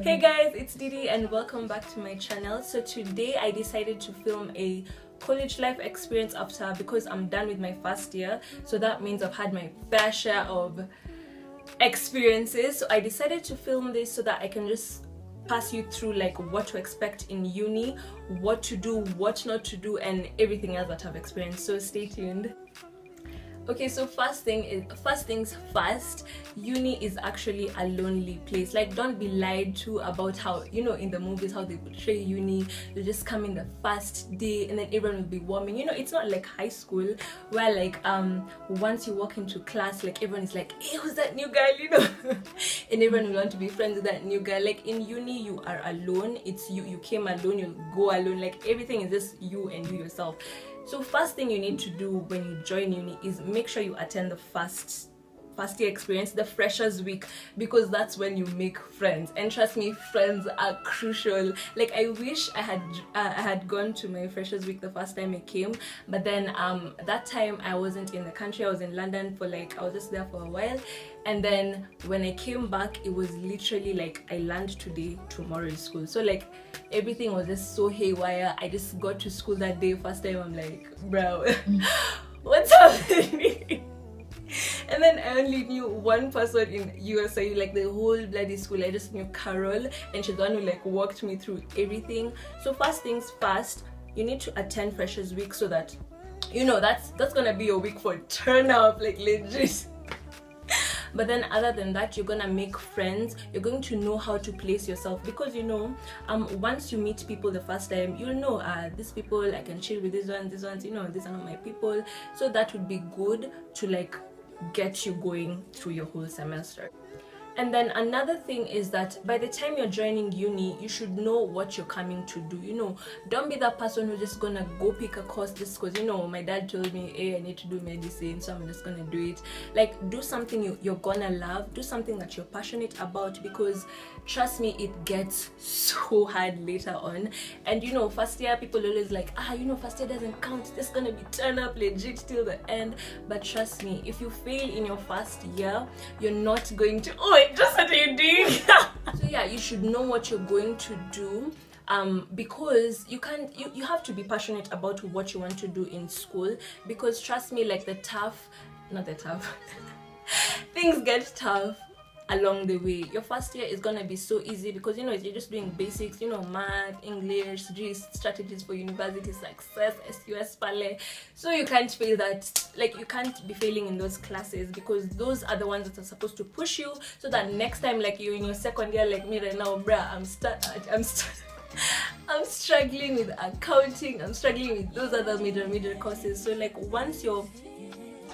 Hey guys, it's Didi and welcome back to my channel. So today I decided to film a college life experience after, because I'm done with my first year, so that means I've had my fair share of experiences. So I decided to film this so that I can just pass you through like what to expect in uni, what to do, what not to do, and everything else that I've experienced. So stay tuned. Okay, so first things first, uni is actually a lonely place. Like, don't be lied to about how, you know, in the movies how they portray uni. You just come in the first day and then everyone will be warming. You know, it's not like high school where like once you walk into class, like everyone is like, hey, who's that new girl, you know? And everyone will want to be friends with that new girl. Like in uni, you are alone. It's you came alone, you'll go alone. Like everything is just you and you yourself. So first thing you need to do when you join uni is make sure you attend the first year experience, the freshers week, because that's when you make friends. And trust me, friends are crucial. Like I wish I had gone to my freshers week the first time I came, but then that time I wasn't in the country. I was in London for like, I was just there for a while, and then when I came back it was literally like I learned today, tomorrow is school. So like everything was just so haywire. I just got to school that day, first time, I'm like, bro, what's happening? And then I only knew one person in USIU, like the whole bloody school. I just knew Carol, and she's the one who like walked me through everything. So first things first, you need to attend freshers week so that, you know, that's gonna be your week for turn up, like legit. But then other than that, you're gonna make friends. You're going to know how to place yourself, because you know, once you meet people the first time, you'll know these people, I can chill with these ones, you know, these are not my people. So that would be good to like get you going through your whole semester. And then another thing is that by the time you're joining uni, you should know what you're coming to do. You know, don't be that person who's just gonna go pick a course just because, you know, my dad told me, hey, I need to do medicine, so I'm just gonna do it. Like, do something you're gonna love, do something that you're passionate about, because trust me, it gets so hard later on. And you know, first year people always like, you know, first year doesn't count, it's gonna be turn up legit till the end. But trust me, if you fail in your first year, you're not going to, just what are you doing? So yeah, you should know what you're going to do, because you have to be passionate about what you want to do in school, because trust me, like things get tough along the way. Your first year is gonna be so easy because, you know, you're just doing basics, you know, math, English, strategies for university success, SUS, Pale. So you can't fail that. Like, you can't be failing in those classes, because those are the ones that are supposed to push you, so that next time, like you're in your second year, like me right now, bruh, I'm struggling with accounting, I'm struggling with those other middle courses. So like once your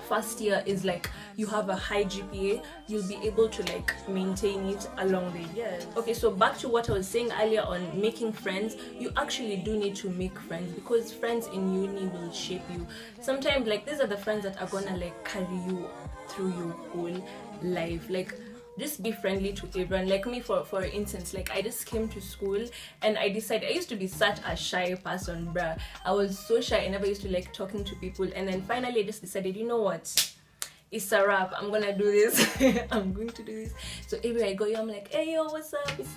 first year is like you have a high GPA, you'll be able to like maintain it along the years. Okay, so back to what I was saying earlier on making friends. You actually do need to make friends, because friends in uni will shape you. Sometimes like these are the friends that are gonna like carry you through your whole life. Like, just be friendly to everyone. Like me, for instance, like I just came to school and I decided, I used to be such a shy person, bruh. I was so shy, I never used to like talking to people, and then finally I just decided, you know what, it's a wrap, I'm gonna do this. I'm going to do this. So everywhere I go, I'm like, hey yo, what's up, it's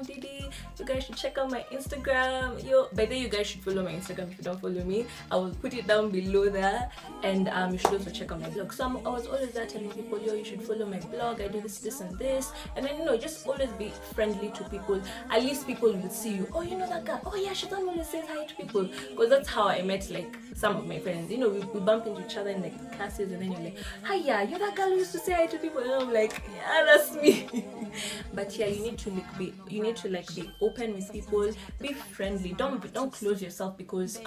Didi, you guys should check out my Instagram. Yo, by the way, you guys should follow my Instagram. If you don't follow me, I will put it down below there. And you should also check out my blog. So I was always there telling people, yo, you should follow my blog, I do this and this. And then, you know, just always be friendly to people. At least people will see you, oh, you know that girl, oh yeah, she don't always say hi to people. Because that's how I met like some of my friends. You know, we bump into each other in like classes, and then you're like, hi, yeah, you're that girl who used to say hi to people, and I'm like, yeah, that's me. But yeah, you need to be open with people, be friendly, don't close yourself, because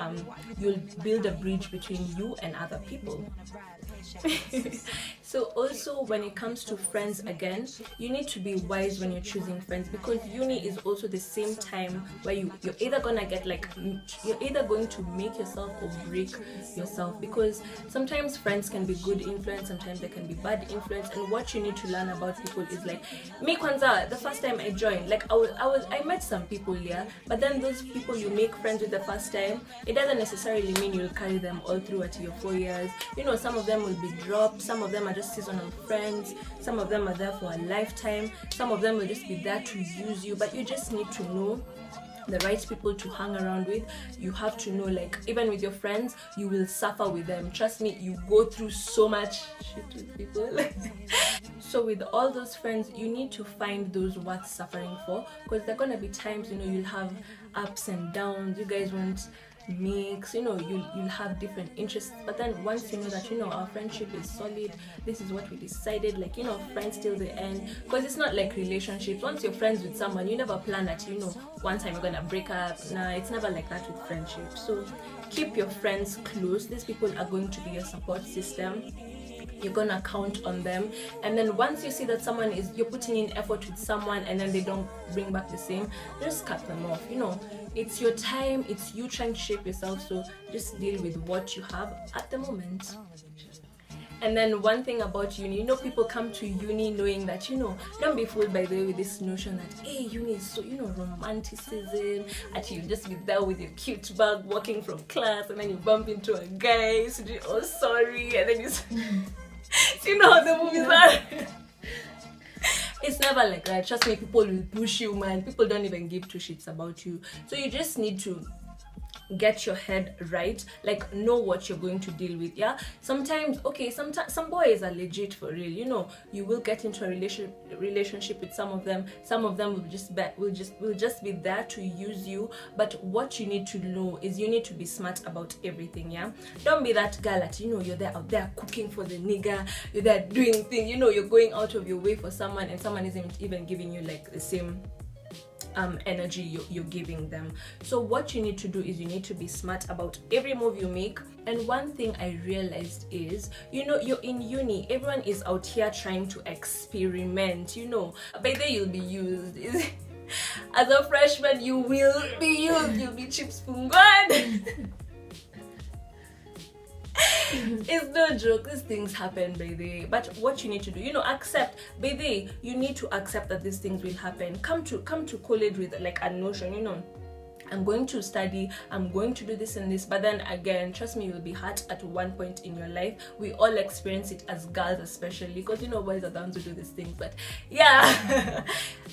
you'll build a bridge between you and other people. So also when it comes to friends, again, you need to be wise when you're choosing friends, because uni is also the same time where you're either gonna get like, you're either going to make yourself or break yourself, because sometimes friends can be good influence, sometimes they can be bad influence. And what you need to learn about people is like me, kwanza, the first time I joined, like I met some people here, but then those people you make friends with the first time, it doesn't necessarily mean you'll carry them all through at your 4 years. You know, some of them will be dropped, some of them are just seasonal friends, some of them are there for a lifetime, some of them will just be there to use you, but you just need to know the right people to hang around with. You have to know, like, even with your friends, you will suffer with them. Trust me, you go through so much shit with people. So with all those friends, you need to find those worth suffering for, because there are gonna be times, you know, you'll have ups and downs, you guys won't mix, you know, you'll have different interests, but then once you know that, you know, our friendship is solid, this is what we decided, like, you know, friends till the end. Because it's not like relationships. Once you're friends with someone, you never plan that, you know, one time you're gonna break up. Nah, it's never like that with friendship. So keep your friends close. These people are going to be your support system. You're gonna count on them, and then once you see that someone is, you're putting in effort with someone and then they don't bring back the same, just cut them off. You know, it's your time, it's you trying to shape yourself, so just deal with what you have at the moment. And then one thing about uni, you know, people come to uni knowing that, you know, don't be fooled by the way with this notion that, hey, uni is so, you know, romanticism, and you just be there with your cute bag walking from class, and then you bump into a guy, so you, oh sorry, and then you you know how the movies are. It's never like that. Trust me, people will push you, man. People don't even give two shits about you. So you just need to get your head right, like know what you're going to deal with. Yeah, sometimes, okay, sometimes some boys are legit for real, you know, you will get into a relationship with some of them will just be there to use you. But what you need to know is you need to be smart about everything. Yeah, don't be that girl that, you know, you're there out there cooking for the nigga, you're there doing things, you know, you're going out of your way for someone and someone isn't even giving you like the same energy you're giving them. So what you need to do is you need to be smart about every move you make. And one thing I realized is, you know, you're in uni, everyone is out here trying to experiment, you know. By then you'll be used. As a freshman, you will be used, you'll be cheap spoon gone. It's no joke, these things happen, baby. But what you need to do, you know, accept, baby, you need to accept that these things will happen. Come to college with like a notion, you know, I'm going to study, I'm going to do this and this. But then again, trust me, you'll be hurt at one point in your life. We all experience it as girls, especially, because, you know, boys are down to do these things. But yeah,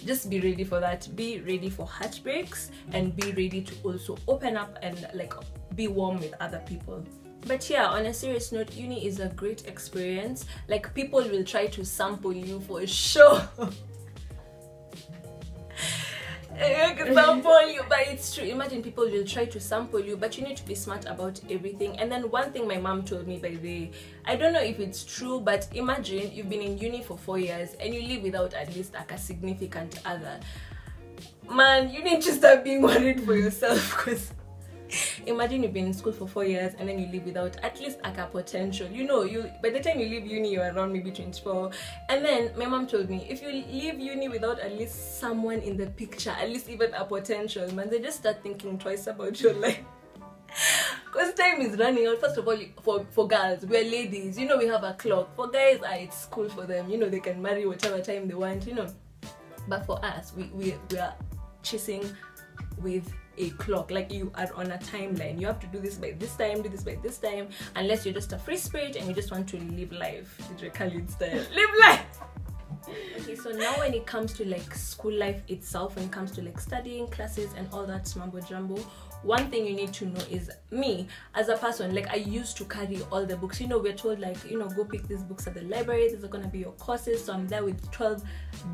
just be ready for that. Be ready for heartbreaks, and be ready to also open up and like be warm with other people. But yeah, on a serious note, uni is a great experience. Like, people will try to sample you for sure. I can sample you, but it's true. Imagine, people will try to sample you, but you need to be smart about everything. And then one thing my mom told me, by the way, I don't know if it's true, but imagine you've been in uni for 4 years and you live without at least like a significant other. Man, you need to start being worried for yourself, because imagine you've been in school for 4 years and then you live without at least like a potential, you know, you by the time you leave uni you're around maybe 24. And then my mom told me, if you leave uni without at least someone in the picture, at least even a potential, man, they just start thinking twice about your life. Because time is running out. First of all, for girls, we're ladies, you know, we have a clock. For guys, it's school for them, you know, they can marry whatever time they want, you know. But for us, we are chasing with a clock. Like, you are on a timeline. You have to do this by this time, do this by this time, unless you're just a free spirit and you just want to live life, DJ Khaled style. Live life! Okay, so now when it comes to like school life itself, when it comes to like studying, classes and all that mambo jumbo, one thing you need to know is, me as a person, like, I used to carry all the books. You know, we're told like, you know, go pick these books at the library, these are gonna be your courses. So I'm there with 12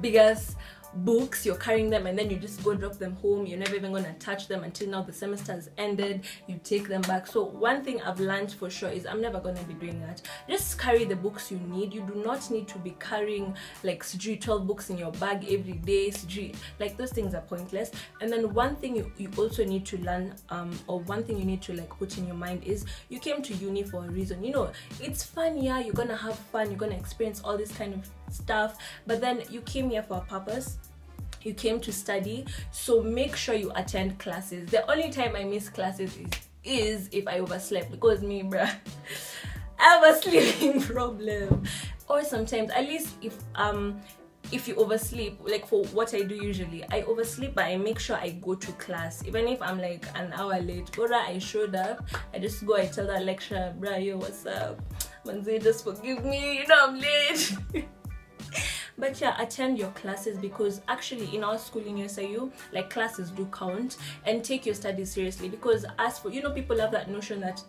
biggest books, you're carrying them, and then you just go drop them home. You're never even gonna touch them until now the semester has ended. You take them back. So one thing I've learned for sure is I'm never gonna be doing that. Just carry the books you need. You do not need to be carrying like 12 books in your bag every day. Like, those things are pointless. And then one thing you also need to learn, or one thing you need to like put in your mind is, you came to uni for a reason. You know, it's fun, yeah, you're gonna have fun, you're gonna experience all this kind of stuff, but then you came here for a purpose. You came to study, so make sure you attend classes. The only time I miss classes is if I overslept, because me, bruh, I have a sleeping problem. Or sometimes, at least if you oversleep, like for what I do usually, I oversleep, but I make sure I go to class. Even if I'm like an hour late, or I showed up, I just go, I tell that lecturer, bruh, yo, what's up? Manze, just forgive me, you know I'm late. But yeah, attend your classes, because actually in our school in USIU, like, classes do count, and take your studies seriously. Because as for, you know, people have that notion that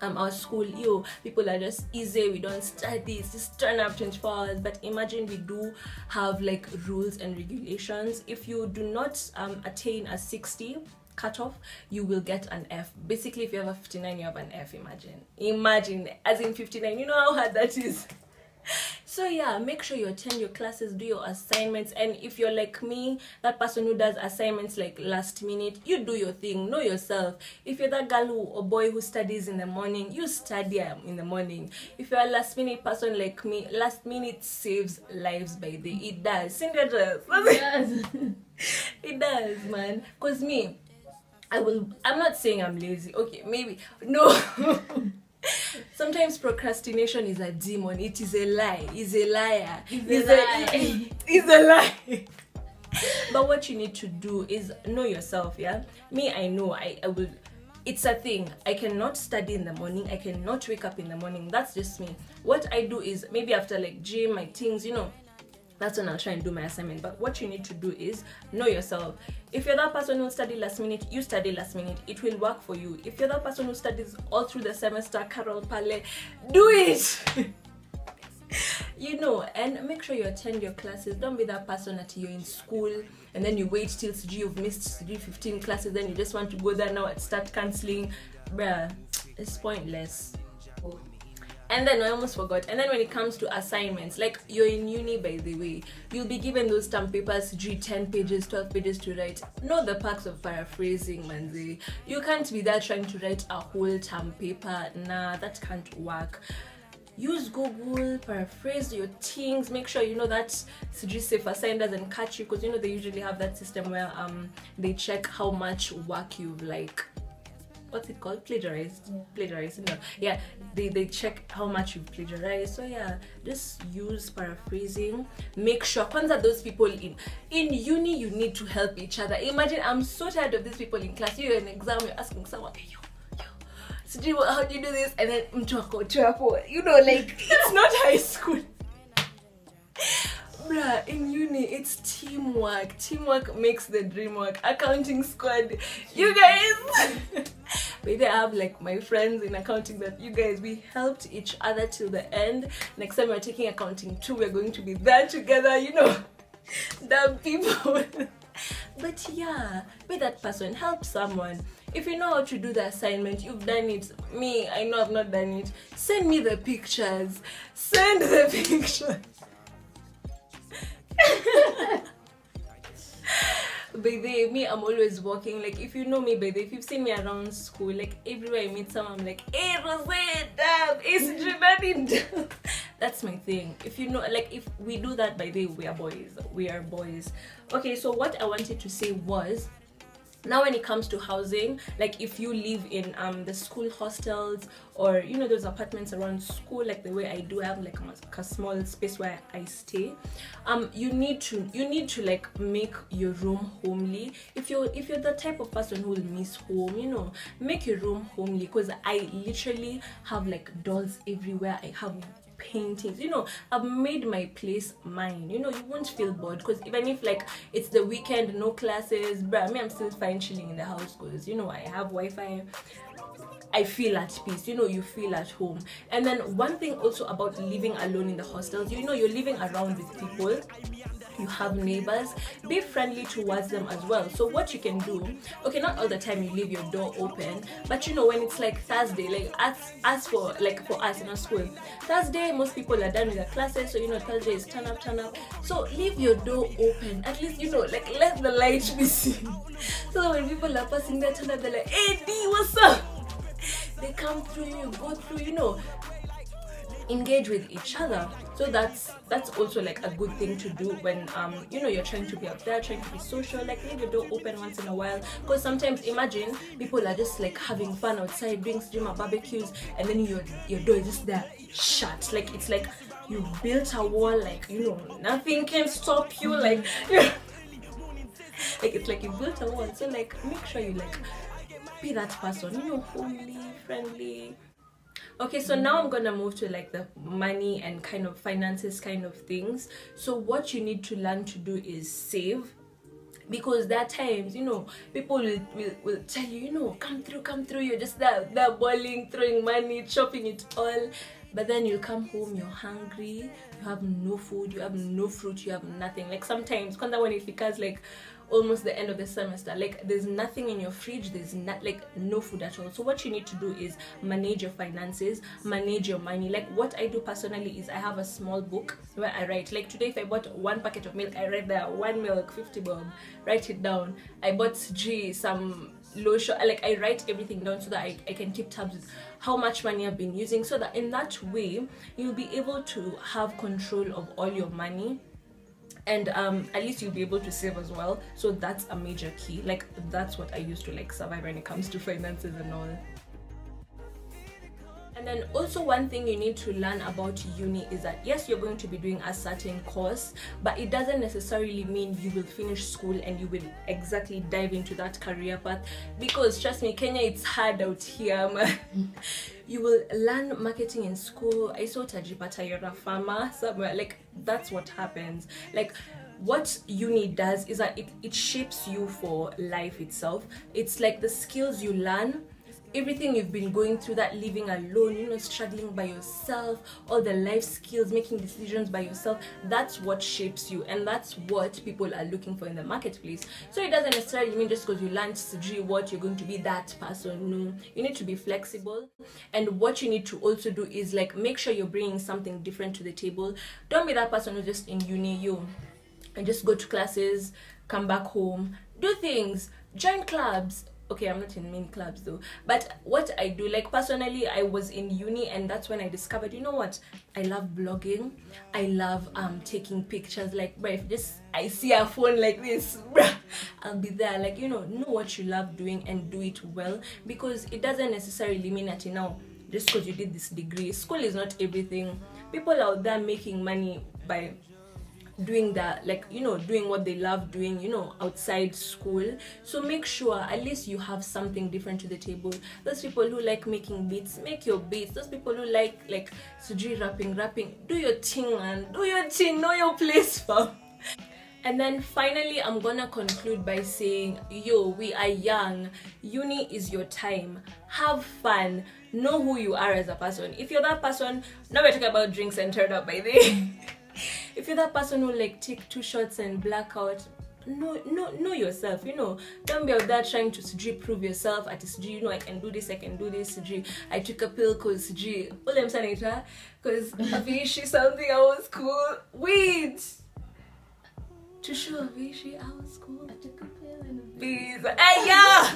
our school, people are just easy, we don't study, just turn up 24 hours. But imagine, we do have like rules and regulations. If you do not attain a 60 cutoff, you will get an F. Basically, if you have a 59, you have an F. Imagine, as in 59, you know how hard that is. So yeah, make sure you attend your classes, do your assignments. And if you're like me, that person who does assignments like last minute, you do your thing, know yourself. If you're that girl or boy who studies in the morning, you study in the morning. If you're a last minute person like me, last minute saves lives by the it does. It does, man. Cause me, I'm not saying I'm lazy, okay, maybe, no. Sometimes procrastination is a demon. It is a lie. It's a liar. It's a lie. But what you need to do is know yourself. Yeah, me, I know I will. It's a thing. I cannot study in the morning. I cannot wake up in the morning. That's just me. What I do is, maybe after like gym, my things, you know, that's when I'll try and do my assignment. But what you need to do is know yourself. If you're that person who study last minute, you study last minute. It will work for you. If you're that person who studies all through the semester, Carol Pale, do it. You know, and make sure you attend your classes. Don't be that person that you're in school and then you wait till you've missed 15 classes, then you just want to go there now and start cancelling. Bruh, it's pointless. And then I almost forgot. And then when it comes to assignments, like, you're in uni, by the way, you'll be given those stamp papers, 10 pages, 12 pages to write. Know the perks of paraphrasing, manze. You can't be there trying to write a whole term paper. Nah, that can't work. Use Google, paraphrase your things. Make sure you know that safe assign doesn't catch you, because you know they usually have that system where they check how much work you've like, what's it called, plagiarized, no, yeah, they check how much you've plagiarized. So yeah, just use paraphrasing. Make sure kwanza those people in uni, you need to help each other. Imagine, I'm so tired of these people in class. You're in exam, you're asking someone, hey, so how do you do this? And then you know, like, it's not high school. Bruh, in uni, it's teamwork. Teamwork makes the dream work. Accounting squad, you guys. Maybe I have like my friends in accounting that you guys, we helped each other till the end. Next time we're taking accounting 2, we're going to be there together, you know. Damn people. But yeah, be that person, help someone. If you know how to do the assignment, you've done it. Me, I know I've not done it. Send me the pictures. Send the pictures. Baby, me, I'm always walking. Like, if you know me, baby, if you've seen me around school, like everywhere I meet someone, I'm like, hey, Rosette, it's Trinidad. That's my thing. If you know, like, if we do that, by the way, we are boys. We are boys. Okay, so what I wanted to say was, now when it comes to housing, like if you live in the school hostels, or you know those apartments around school, like the way I do, I have like a small space where I stay. You need to like make your room homely. If you're the type of person who will miss home, you know, make your room homely. Because I literally have like dolls everywhere. I have paintings, you know. I've made my place mine. You know, you won't feel bored, because even if like it's the weekend, no classes, bruh, me, I'm still fine chilling in the house, because you know I have Wi-Fi. I feel at peace, you know, you feel at home. And then one thing also about living alone in the hostels, you know, you're living around with people, you have neighbors, be friendly towards them as well. So what you can do, okay, not all the time you leave your door open, but you know, when it's like Thursday, like as for us in our school, Thursday most people are done with their classes, so you know Thursday is turn up. So leave your door open, at least, you know, like let the light be seen. So when people are passing their turn up, they're like, hey D, what's up? They come through, you go through, you know, engage with each other. So that's also like a good thing to do when you know, you're trying to be out there, trying to be social. Like, leave your door open once in a while, because sometimes imagine people are just like having fun outside, doing streamer barbecues, and then your door is just there shut. Like, it's like you built a wall, like, you know, nothing can stop you, like like it's like you built a wall. So like, make sure you like be that person, you know, homely, friendly. Okay, so now I'm gonna move to like the money and kind of finances kind of things. So what you need to learn to do is save, because there are times, you know, people will tell you, you know, come through, you're just there balling, throwing money, chopping it all, but then you'll come home, you're hungry, you have no food, you have no fruit, you have nothing. Like sometimes when it becomes like almost the end of the semester, like there's nothing in your fridge, there's not like no food at all. So what you need to do is manage your finances, manage your money. Like what I do personally is I have a small book where I write, like today if I bought 1 packet of milk, I write there 1 milk 50 bob, write it down. I bought some lotion, like I write everything down so that I can keep tabs with how much money I've been using, so that in that way you'll be able to have control of all your money, and at least you'll be able to save as well. So that's a major key. Like that's what I use to like survive when it comes to finances and all. And then also one thing you need to learn about uni is that yes, you're going to be doing a certain course, but it doesn't necessarily mean you will finish school and you will exactly dive into that career path, because trust me, Kenya, it's hard out here, man. You will learn marketing in school. I saw Tajipata, you're a farmer somewhere. Like that's what happens. Like what uni does is that it shapes you for life itself. It's like the skills you learn, everything you've been going through, that living alone, you know, struggling by yourself, all the life skills, making decisions by yourself, that's what shapes you, and that's what people are looking for in the marketplace. So it doesn't necessarily mean just because you learned what you're going to be that person. No, you need to be flexible. And what you need to also do is like make sure you're bringing something different to the table. Don't be that person who's just in uni and just go to classes, come back home, do things, join clubs. Okay, I'm not in many clubs though, but what I do, like personally, I was in uni and that's when I discovered, you know what, I love blogging, I love taking pictures. Like bruh, if just I see a phone like this, bruh, I'll be there. Like, you know what you love doing and do it well, because it doesn't necessarily mean that, you know, just because you did this degree, school is not everything. People out there making money by doing that, like, you know, doing what they love doing, you know, outside school. So make sure at least you have something different to the table. Those people who like making beats, make your beats. Those people who like suji rapping, do your thing, and do your thing, know your place, fam. And then finally, I'm gonna conclude by saying, yo, we are young. Uni is your time. Have fun. Know who you are as a person. If you're that person, now we're talking about drinks and turn up by the way. If you're that person who like take 2 shots and black out, know yourself, you know. Don't be out there trying to prove yourself at you know, I can do this, I took a pill because all I'm saying because Avishi something, I was cool. Wait, to show Avishi I was cool, I took a pill and hey, yeah.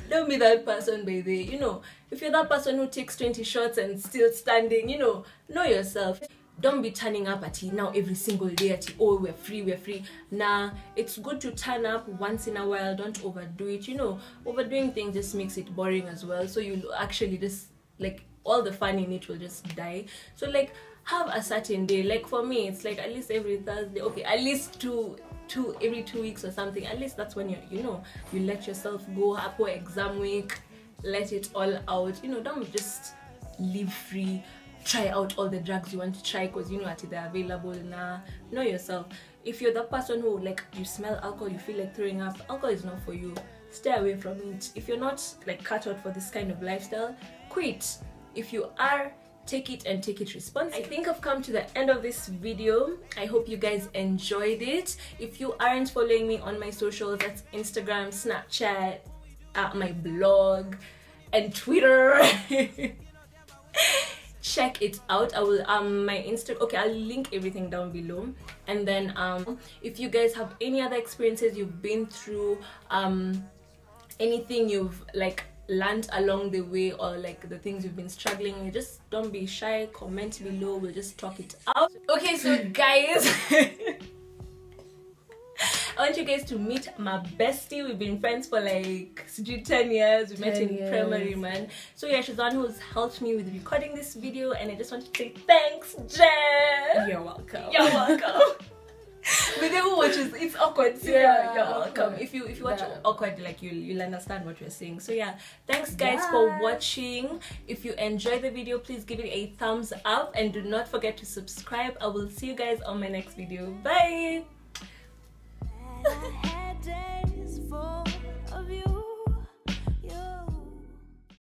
Don't be that person, baby. You know, if you're that person who takes 20 shots and still standing, you know yourself. Don't be turning up at it now every single day at it, oh, we're free. Nah, it's good to turn up once in a while. Don't overdo it. You know, overdoing things just makes it boring as well. So you actually just, like, all the fun in it will just die. So like, have a certain day. Like for me, it's like at least every Thursday. Okay, at least every 2 weeks or something. At least that's when you let yourself go. Hapo exam week, let it all out. You know, don't just live free. Try out all the drugs you want to try because you know that they're available. Nah, know yourself. If you're that person who, like, you smell alcohol, you feel like throwing up, alcohol is not for you. Stay away from it. If you're not like cut out for this kind of lifestyle, quit. If you are, take it and take it responsibly. I think I've come to the end of this video. I hope you guys enjoyed it. If you aren't following me on my socials, that's Instagram, Snapchat, my blog, and Twitter. Check it out. I will my Insta, okay, I'll link everything down below. And then if you guys have any other experiences you've been through, anything you've like learned along the way, or like the things you've been struggling with, just don't be shy, comment below, we'll just talk it out. Okay, so guys, I want you guys to meet my bestie. We've been friends for like 10 years. We met in primary, man. So yeah, she's the one who's helped me with recording this video, and I just want to say thanks, Jen. You're welcome. You're welcome. But then who watches, it's awkward. So Yeah, you're welcome. awkward. If you watch awkward, like you'll understand what we're saying. So yeah, thanks guys for watching. If you enjoyed the video, please give it a thumbs up and do not forget to subscribe. I will see you guys on my next video. Bye.